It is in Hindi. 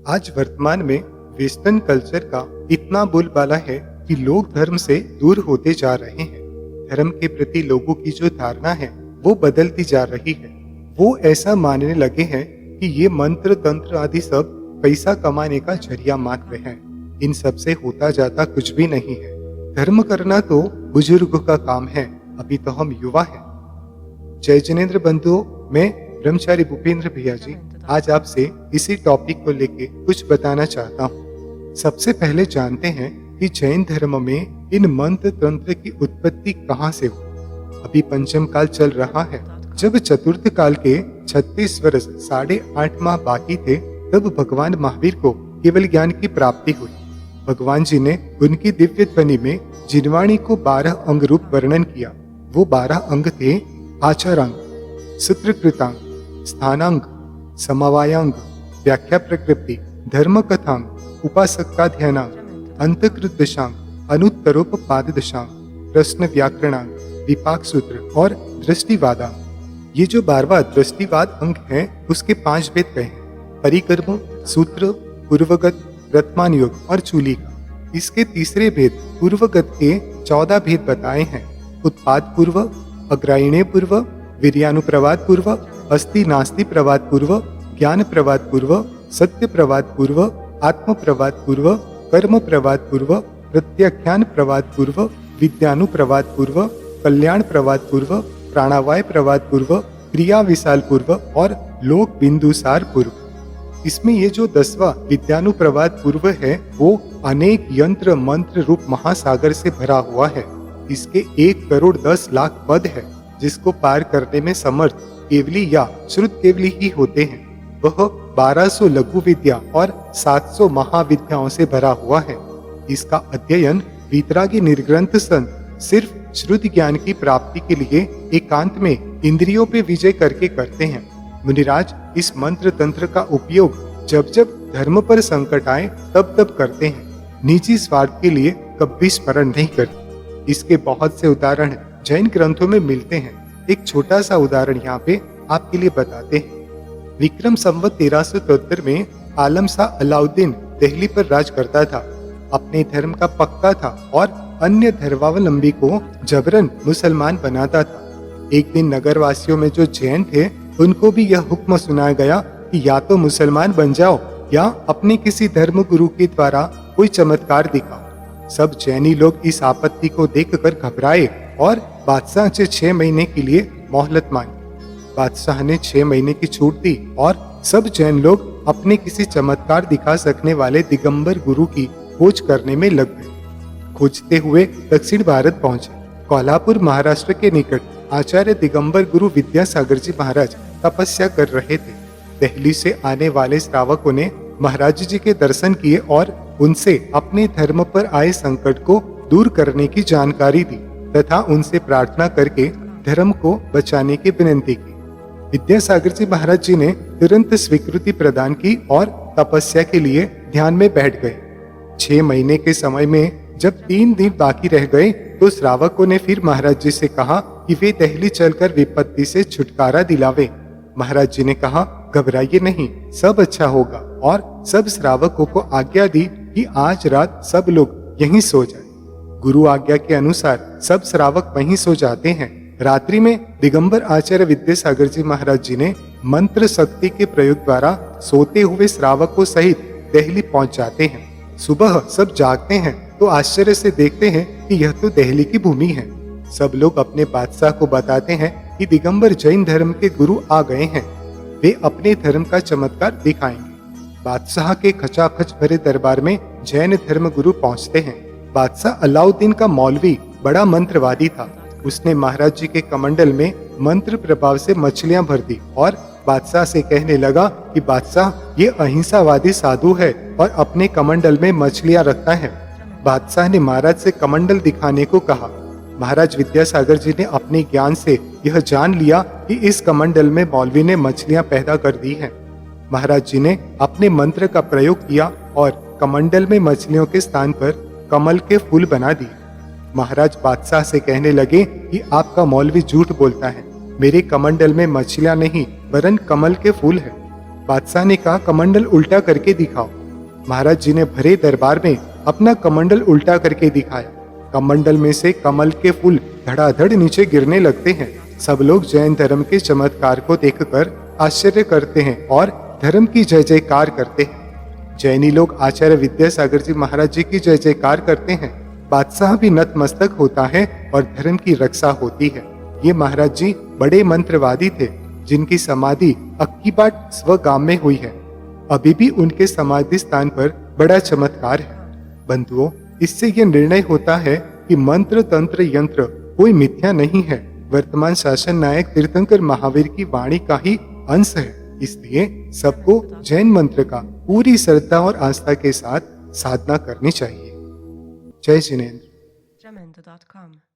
आज वर्तमान में वेस्टर्न कल्चर का इतना बोलबाला है कि लोग धर्म से दूर होते जा रहे हैं। धर्म के प्रति लोगों की जो धारणा है वो बदलती जा रही है। वो ऐसा मानने लगे हैं कि ये मंत्र तंत्र आदि सब पैसा कमाने का जरिया मात्र है। इन सब से होता जाता कुछ भी नहीं है। धर्म करना तो बुजुर्गों का काम है, अभी तो हम युवा हैं। जय जिनेन्द्र बंधुओं, मैं ब्रह्मचारी भूपेंद्र भैया जी आज आपसे इसी टॉपिक को लेके कुछ बताना चाहता हूँ। सबसे पहले जानते हैं कि जैन धर्म में इन मंत्र तंत्र की उत्पत्ति कहाँ से हुई। अभी पंचम काल चल रहा है। जब चतुर्थ काल के 36 वर्ष 8.5 माह बाकी थे, तब भगवान महावीर को केवल ज्ञान की प्राप्ति हुई। भगवान जी ने उनकी दिव्य ध्वनि में जिनवाणी को 12 अंग रूप वर्णन किया। वो 12 अंग थे: आचारांग, सूत्रकृतांग, स्थानांग, समवायांग, व्याख्या प्रकृति, धर्म कथांग, उपासक का ध्यानांग, अंतकृत दशांग, अनुत्तरोपपाद दशांग, प्रश्न व्याकरणांग, विपाक सूत्र और दृष्टिवादांग। ये जो 12वां दृष्टिवाद अंग है उसके 5 भेद कहे हैं: परिकर्म, सूत्र, पूर्वगत, वर्तमान योग और चूली का। इसके तीसरे भेद पूर्वगत के 14 भेद बताए हैं: उत्पाद पूर्व, अग्रायणे पूर्व, वीर्यानुप्रवाद पूर्व, अस्ति नास्ति प्रवाद पूर्व, ज्ञान प्रवाद पूर्व, सत्य प्रवाद पूर्व, आत्म प्रवाद पूर्व, कर्म प्रवाद पूर्व, प्रत्याख्यान प्रवाद पूर्व, विद्यानुप्रवाद पूर्व, कल्याण प्रवाद पूर्व, प्राणावाय प्रवाद पूर्व, क्रिया विशाल पूर्व और लोक बिंदुसार पूर्व। इसमें ये जो 10वां विद्यानुप्रवाद पूर्व है वो अनेक यंत्र मंत्र रूप महासागर से भरा हुआ है। इसके 1 करोड़ 10 लाख पद है, जिसको पार करने में समर्थ केवली या श्रुत केवली ही होते हैं। वह 1200 लघु विद्या और 700 महाविद्याओं से भरा हुआ है। इसका अध्ययन वीतरागी निर्ग्रंथ संत सिर्फ श्रुत ज्ञान की प्राप्ति के लिए एकांत में इंद्रियों पे विजय करके करते हैं। मुनिराज इस मंत्र तंत्र का उपयोग जब जब धर्म पर संकट आए तब तब करते हैं, निजी स्वार्थ के लिए कभी स्मरण नहीं करते। इसके बहुत से उदाहरण जैन ग्रंथों में मिलते हैं। एक छोटा सा उदाहरण यहाँ पे आपके लिए बताते हैं। विक्रम संवत 1373 में आलम शाह अलाउद्दीन दिल्ली पर राज करता था। अपने धर्म का पक्का था और अन्य धर्मावलंबी को जबरन मुसलमान बनाता था। एक दिन नगर वासियों में जो जैन थे उनको भी यह हुक्म सुनाया गया कि या तो मुसलमान बन जाओ या अपने किसी धर्म गुरु के द्वारा कोई चमत्कार दिखाओ। सब जैनी लोग इस आपत्ति को देखकर घबराए और बादशाह से 6 महीने के लिए मोहलत मांगी। बादशाह ने 6 महीने की छूट दी और सब जैन लोग अपने किसी चमत्कार दिखा सकने वाले दिगंबर गुरु की खोज करने में लग गए। खोजते हुए दक्षिण भारत पहुंचे। कोल्हापुर महाराष्ट्र के निकट आचार्य दिगंबर गुरु विद्यासागर जी महाराज तपस्या कर रहे थे। दिल्ली से आने वाले श्रावकों ने महाराज जी के दर्शन किए और उनसे अपने धर्म पर आए संकट को दूर करने की जानकारी दी तथा उनसे प्रार्थना करके धर्म को बचाने की विनती की। विद्यासागर जी महाराज जी ने तुरंत स्वीकृति प्रदान की और तपस्या के लिए ध्यान में बैठ गए। 6 महीने के समय में जब 3 दिन बाकी रह गए तो श्रावकों ने फिर महाराज जी से कहा कि वे दिल्ली चलकर विपत्ति से छुटकारा दिलावे। महाराज जी ने कहा, घबराइए नहीं, सब अच्छा होगा, और सब श्रावकों को आज्ञा दी कि आज रात सब लोग यहीं सो जाए। गुरु आज्ञा के अनुसार सब श्रावक वहीं सो जाते हैं। रात्रि में दिगंबर आचार्य विद्यासागर जी महाराज जी ने मंत्र शक्ति के प्रयोग द्वारा सोते हुए श्रावकों सहित दिल्ली पहुंच जाते हैं। सुबह सब जागते हैं तो आश्चर्य से देखते हैं कि यह तो दिल्ली की भूमि है। सब लोग अपने बादशाह को बताते हैं कि दिगंबर जैन धर्म के गुरु आ गए हैं, वे अपने धर्म का चमत्कार दिखाएंगे। बादशाह के खचाखच भरे दरबार में जैन धर्म गुरु पहुंचते हैं। बादशाह अलाउद्दीन का मौलवी बड़ा मंत्रवादी था। उसने महाराज जी के कमंडल में मंत्र प्रभाव से मछलियां भर दी और बादशाह से कहने लगा कि बादशाह, ये अहिंसावादी साधु है और अपने कमंडल में मछलियां रखता है। बादशाह ने महाराज से कमंडल दिखाने को कहा। महाराज विद्यासागर जी ने अपने ज्ञान से यह जान लिया कि इस कमंडल में मौलवी ने मछलियां पैदा कर दी हैं। महाराज जी ने अपने मंत्र का प्रयोग किया और कमंडल में मछलियों के स्थान पर कमल के फूल बना दिए। महाराज बादशाह से कहने लगे कि आपका मौलवी झूठ बोलता है, मेरे कमंडल में मछलियां नहीं वरन कमल के फूल है। बादशाह ने कहा, कमंडल उल्टा करके दिखाओ। महाराज जी ने भरे दरबार में अपना कमंडल उल्टा करके दिखाया। कमंडल में से कमल के फूल धड़ाधड़ नीचे गिरने लगते हैं। सब लोग जैन धर्म के चमत्कार को देखकर आश्चर्य करते हैं और धर्म की जय जयकार करते हैं। जैनी लोग आचार्य विद्यासागर जी महाराज जी की जय जयकार करते हैं। बादशाह भी नतमस्तक होता है और धर्म की रक्षा होती है। ये महाराज जी बड़े मंत्रवादी थे, जिनकी समाधि अक्कीबाट स्वगाम में हुई है। अभी भी उनके समाधि स्थान पर बड़ा चमत्कार है। बंधुओं, इससे ये निर्णय होता है कि मंत्र तंत्र यंत्र कोई मिथ्या नहीं है, वर्तमान शासन नायक तीर्थंकर महावीर की वाणी का ही अंश है। इसलिए सबको जैन मंत्र का पूरी श्रद्धा और आस्था के साथ साधना करनी चाहिए। जय जिनेंद्र। Jamendo.com